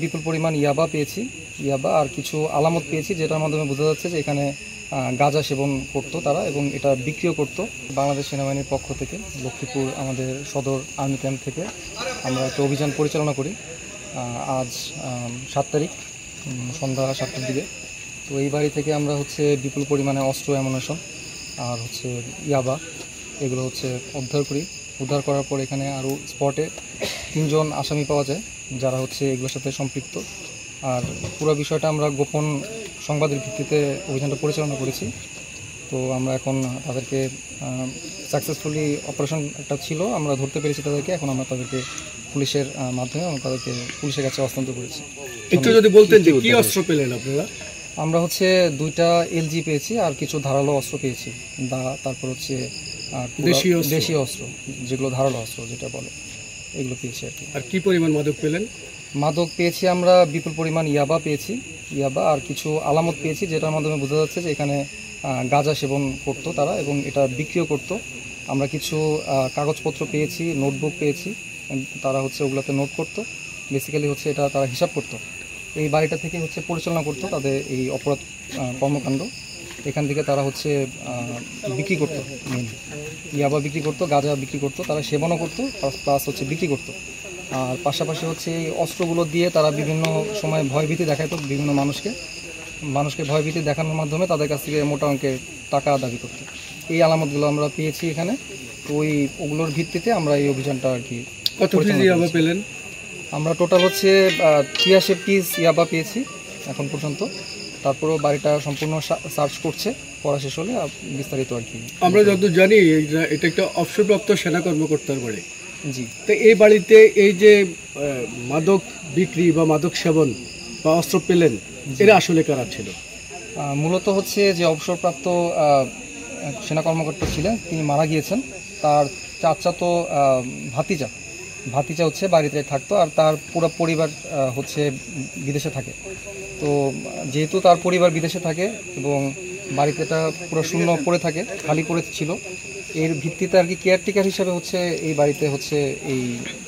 বিপুল পরিমাণ ইয়াবা পেয়েছি, ইয়াবা আর কিছু আলামত পেয়েছি যেটার মাধ্যমে বোঝা যাচ্ছে যে এখানে গাঁজা সেবন করতো তারা এবং এটা বিক্রিও করতো। বাংলাদেশ সেনাবাহিনীর পক্ষ থেকে লক্ষ্মীপুর আমাদের সদর আর্মি ক্যাম্প থেকে আমরা একটা অভিযান পরিচালনা করি আজ 7 তারিখ সন্ধ্যা 7টার দিকে। তো এই বাড়ি থেকে আমরা বিপুল পরিমাণে অস্ত্র অ্যামুনেশন আর ইয়াবা এগুলো উদ্ধার করার পর এখানে আরও স্পটে 3 জন আসামি পাওয়া যায় যারা এগুলোর সাথে সম্পৃক্ত। আর পুরো বিষয়টা আমরা গোপন সংবাদের ভিত্তিতে অভিযানটা পরিচালনা করেছি। তো আমরা এখন তাদেরকে সাকসেসফুলি অপারেশন একটা ছিল, আমরা ধরতে পেরেছি তাদেরকে। এখন আমরা তাদেরকে পুলিশের মাধ্যমে তাদেরকে পুলিশের কাছে হস্তান্তর করেছি। একটু যদি বলতেন যে কি অস্ত্র পেলেন আপনারা? আমরা 2টা LG পেয়েছি আর কিছু ধারালো অস্ত্র পেয়েছি, তারপর দেশীয় অস্ত্র যেগুলো ধারালো অস্ত্র যেটা বলে এগুলো পেয়েছি আর কি। আর কি পরিমাণ মাদক পেলেন? মাদক পেয়েছি আমরা বিপুল পরিমাণ ইয়াবা পেয়েছি, ইয়াবা আর কিছু আলামত পেয়েছি যেটার মাধ্যমে বোঝা যাচ্ছে যে এখানে গাঁজা সেবন করতো তারা এবং এটা বিক্রিও করতো। আমরা কিছু কাগজপত্র পেয়েছি, নোটবুক পেয়েছি, তারা ওগুলোতে নোট করতো। বেসিক্যালি এটা তারা হিসাব করতো। এই বাড়িটা থেকে পরিচালনা করতো তাদের এই অপরাধ কর্মকাণ্ড। এখান থেকে তারা বিক্রি করতো, মেনলি ইয়াবা বিক্রি করতো, গাঁজা বিক্রি করতো, তারা সেবনও করতো প্লাস বিক্রি করতো। আর পাশাপাশি এই অস্ত্রগুলো দিয়ে তারা বিভিন্ন সময় ভয়ভীতি দেখাতো বিভিন্ন মানুষকে ভয়ভীতি দেখানোর মাধ্যমে তাদের কাছ থেকে মোটা অঙ্কের টাকা দাবি করতো। এই আলামতগুলো আমরা পেয়েছি এখানে। তো ওগুলোর ভিত্তিতে আমরা এই অভিযানটা আর কি। কত কেজি ইয়াবা পেলেন? আমরা টোটাল 83 পিস ইয়াবা পেয়েছি এখন পর্যন্ত। তারপরেও বাড়িটা সম্পূর্ণ সার্চ করছে, পড়া শেষ হলে বিস্তারিত আর কি। আমরা যতদূর জানি এটা একটা অবসরপ্রাপ্ত সেনা কর্মকর্তার বাড়ি। জি। তো এই বাড়িতে এই যে মাদক বিক্রি বা মাদক সেবন বা অস্ত্র পেলেন, এরা আসলে কারা ছিল? মূলত যে অবসরপ্রাপ্ত সেনা কর্মকর্তা ছিলেন তিনি মারা গিয়েছেন। তার চাচাতো ভাতিজা বাড়িতে থাকতো আর তার পুরো পরিবার বিদেশে থাকে। তো যেহেতু তার পরিবার বিদেশে থাকে এবং বাড়িতেটা পুরো শূন্য পড়ে থাকে, খালি পড়ে ছিল, এর ভিত্তিতে আর কি কেয়ারটেকার হিসাবে এই বাড়িতে এই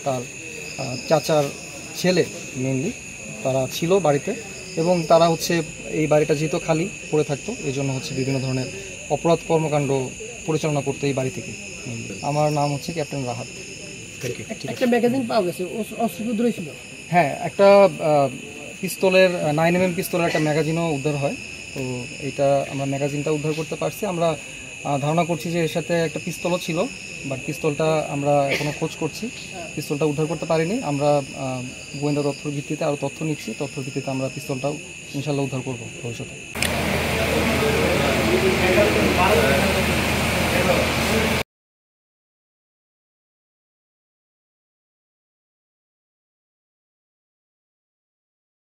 তার চাচার ছেলে মেনলি তারা ছিল বাড়িতে এবং তারা এই বাড়িটা যেহেতু খালি পড়ে থাকতো এই জন্য বিভিন্ন ধরনের অপরাধ কর্মকাণ্ড পরিচালনা করতো এই বাড়ি থেকে। আমার নাম ক্যাপ্টেন রাহাত। একটা ম্যাগাজিন পাওয়া গেছে, অস্ত্র ছিল। হ্যাঁ, একটা পিস্তলের 9mm পিস্তলের একটা ম্যাগাজিনও উদ্ধার হয়। তো এইটা আমরা ম্যাগাজিনটা উদ্ধার করতে পারছি। আমরা ধারণা করছি যে এর সাথে একটা পিস্তলও ছিল, বাট পিস্তলটা আমরা এখনও খোঁজ করছি, পিস্তলটা উদ্ধার করতে পারিনি। আমরা গোয়েন্দা তথ্যের ভিত্তিতে আরও তথ্য নিচ্ছি, তথ্যের ভিত্তিতে আমরা পিস্তলটাও ইনশাল্লাহ উদ্ধার করব ভবিষ্যতে।